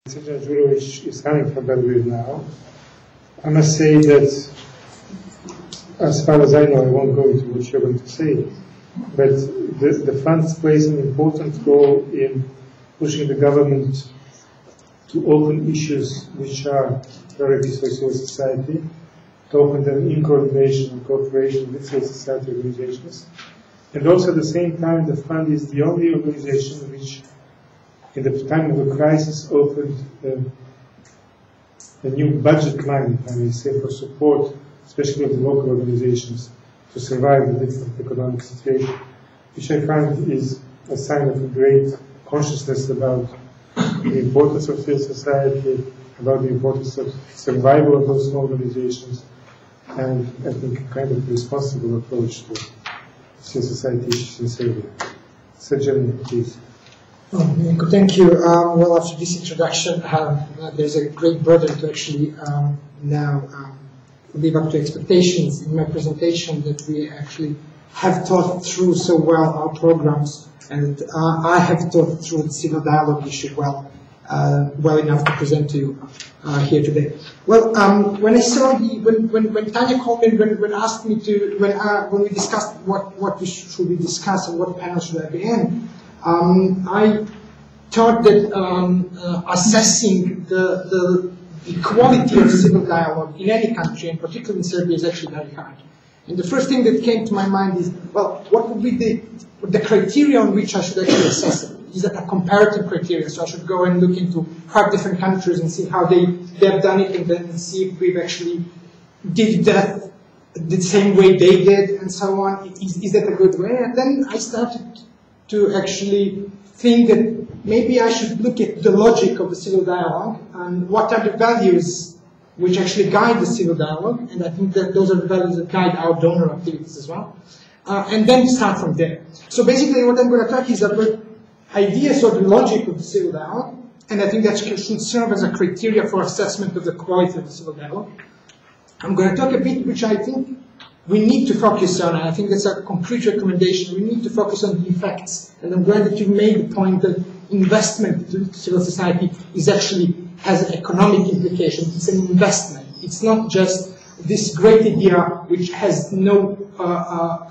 Srdjan Djurovic is coming from Belgrade now. I must say that, as far as I know, I won't go into what you're going to say, but the fund plays an important role in pushing the government to open issues which are priorities for civil society, to open them in coordination and cooperation with civil society organizations. And also at the same time, the fund is the only organization which, in the time of the crisis, opened a new budget line, if I may say, for support, especially of the local organizations, to survive the difficult economic situation, which I find is a sign of a great consciousness about the importance of civil society, about the importance of survival of those small organizations, and I think a kind of responsible approach to civil society issues in Serbia. Srdjan, please. Thank you. Well, after this introduction, there's a great burden to actually now live up to expectations in my presentation that we actually have thought through so well our programs, and I have thought through the civil dialogue issue well enough to present to you here today. Well, when I saw when Tanya called me, when asked me to, when we discussed what should we discuss and what panel should I be in, I thought that assessing the quality of civil dialogue in any country, and particularly in Serbia, is actually very hard. And the first thing that came to my mind is, well, what would be the criteria on which I should actually assess it? Is that a comparative criteria? So I should go and look into 5 different countries and see how they have done it, and then see if we've actually did that the same way they did, and so on. Is that a good way? And then I started to actually think that maybe I should look at the logic of the civil dialogue and what are the values which actually guide the civil dialogue, and I think that those are the values that guide our donor activities as well, and then start from there. So basically what I'm going to talk is about ideas or the logic of the civil dialogue, and I think that should serve as a criteria for assessment of the quality of the civil dialogue. I'm going to talk a bit which I think we need to focus on, and I think that's a concrete recommendation. We need to focus on the effects, and I'm glad that you made the point that investment into civil society has an economic implication. It's an investment. It's not just this great idea which has no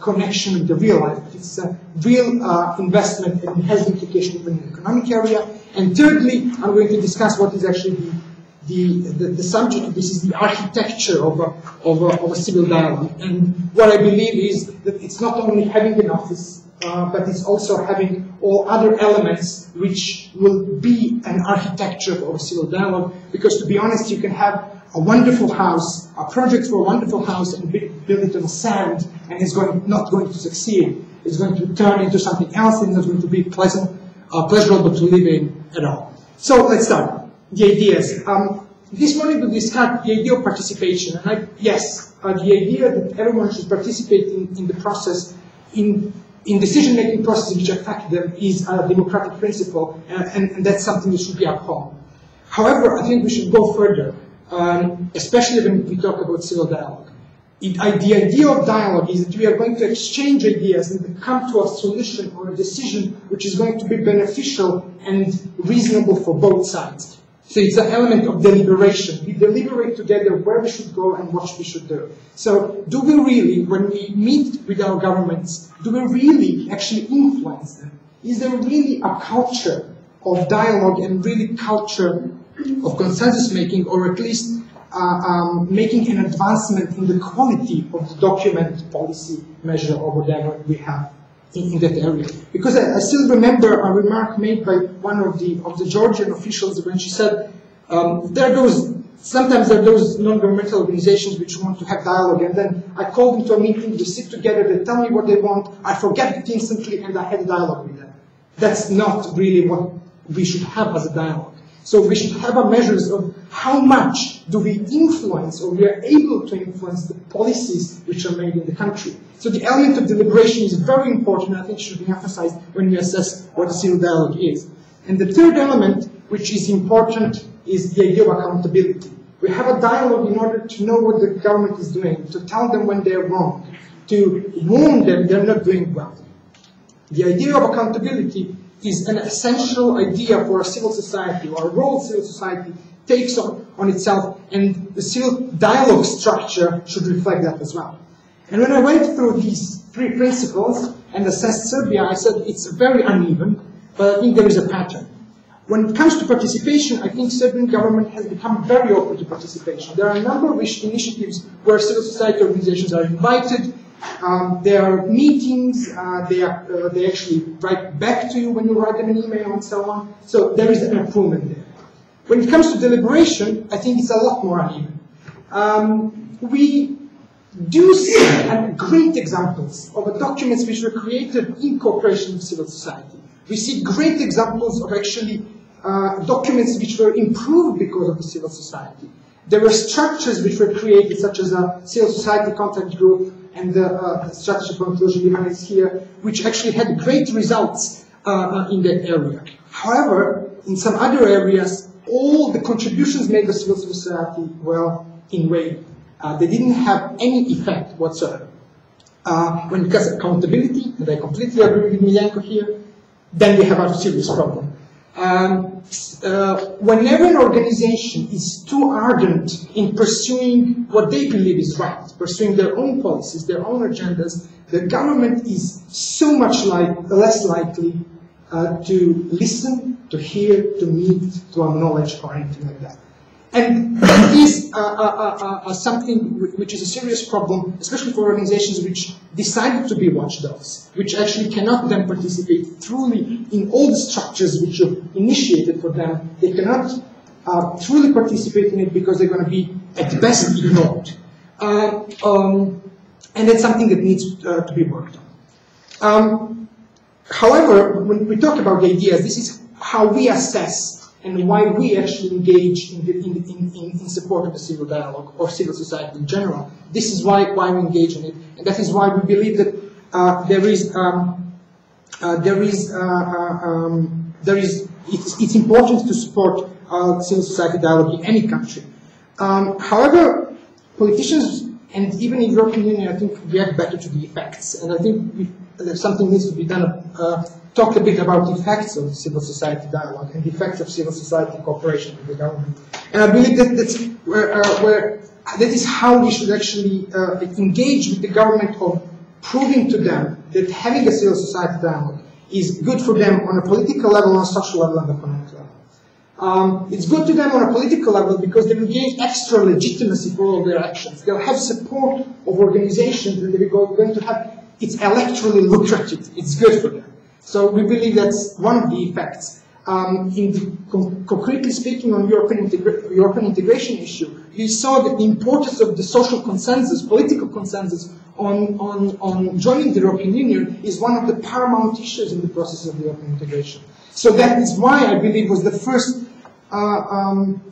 connection with the real life. It's a real investment and has implication in the economic area. And thirdly, I'm going to discuss what is actually the subject of this is the architecture of a civil dialogue. And what I believe is that it's not only having an office, but it's also having all other elements which will be an architecture of a civil dialogue. Because to be honest, you can have a wonderful house, a project for a wonderful house, and build it on sand, and it's not going to succeed. It's going to turn into something else, and it's not going to be pleasurable to live in at all. So let's start. The ideas. This morning we discussed the idea of participation. And the idea that everyone should participate in the process, in decision-making processes which affect them, is a democratic principle, and that's something that should be upheld. However, I think we should go further, especially when we talk about civil dialogue. The idea of dialogue is that we are going to exchange ideas and come to a solution or a decision which is going to be beneficial and reasonable for both sides. So it's an element of deliberation. We deliberate together where we should go and what we should do. So do we really, when we meet with our governments, do we really actually influence them? Is there really a culture of dialogue and really culture of consensus making, or at least making an advancement in the quality of the document, policy, measure, or whatever we have in that area? Because I still remember a remark made by one of the Georgian officials when she said, sometimes there are those non-governmental organizations which want to have dialogue, and then I call them to a meeting, we sit together, they tell me what they want, I forget it instantly, and I had a dialogue with them. That's not really what we should have as a dialogue. So we should have a measures of how much do we influence, or we are able to influence the policies which are made in the country. So the element of deliberation is very important, and I think should be emphasized when we assess what a civil dialogue is. And the third element, which is important, is the idea of accountability. We have a dialogue in order to know what the government is doing, to tell them when they're wrong, to warn them they're not doing well. The idea of accountability is an essential idea for a civil society, or a role civil society takes on itself, and the civil dialogue structure should reflect that as well. And when I went through these 3 principles and assessed Serbia, I said it's very uneven, but I think there is a pattern. When it comes to participation, I think Serbian government has become very open to participation. There are a number of initiatives where civil society organizations are invited. There are meetings. They actually write back to you when you write them an email and so on. So there is an improvement there. When it comes to deliberation, I think it's a lot more uneven. We do see great examples of documents which were created in cooperation with civil society. We see great examples of actually documents which were improved because of the civil society. There were structures which were created, such as a civil society contact group and the strategy for inclusion is here, which actually had great results in that area. However, in some other areas, all the contributions made by civil society were in vain. They didn't have any effect whatsoever. When it comes to accountability, and I completely agree with Miljenko here, then we have a serious problem. Whenever an organization is too ardent in pursuing what they believe is right, pursuing their own policies, their own agendas, the government is so much less likely to listen, to hear, to meet, to acknowledge, or anything like that. And that is something which is a serious problem, especially for organizations which decided to be watchdogs, which actually cannot then participate truly in all the structures which are initiated for them. They cannot truly participate in it because they're going to be, at best, ignored. And that's something that needs to be worked on. However, when we talk about the ideas, this is how we assess and why we actually engage in support of the civil dialogue or civil society in general. This is why we engage in it, and that is why we believe that it's important to support civil society dialogue in any country. However, politicians and even in the European Union, I think, react better to the effects, and I think something needs to be done. Talk a bit about the effects of civil society dialogue and the effects of civil society cooperation with the government. And I believe that that is how we should actually engage with the government of proving to them that having a civil society dialogue is good for them on a political level, on a social level, and economic level. It's good to them on a political level because they will gain extra legitimacy for all their actions. They'll have support of organizations that they're going to have. It's electorally lucrative. It's good for them. So we believe that's one of the effects. Concretely speaking on European integration issue, we saw that the importance of the social consensus, political consensus on joining the European Union is one of the paramount issues in the process of European integration. So that is why I believe was the first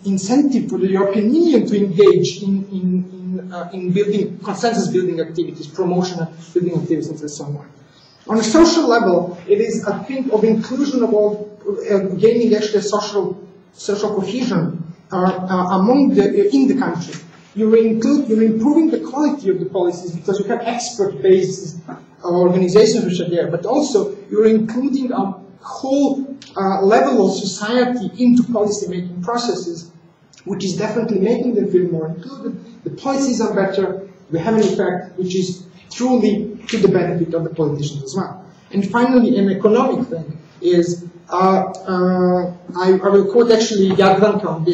incentive for the European Union to engage in building consensus building activities, promotion of building activities, and so on. On a social level, it is a thing of inclusion of all, gaining actually social cohesion in the country. You're improving the quality of the policies because you have expert-based organizations which are there, but also you're including a whole level of society into policy-making processes, which is definitely making them feel more included. The policies are better. We have an effect which is truly to the benefit of the politicians as well. And finally, an economic thing is, I will quote actually Jadranka on this.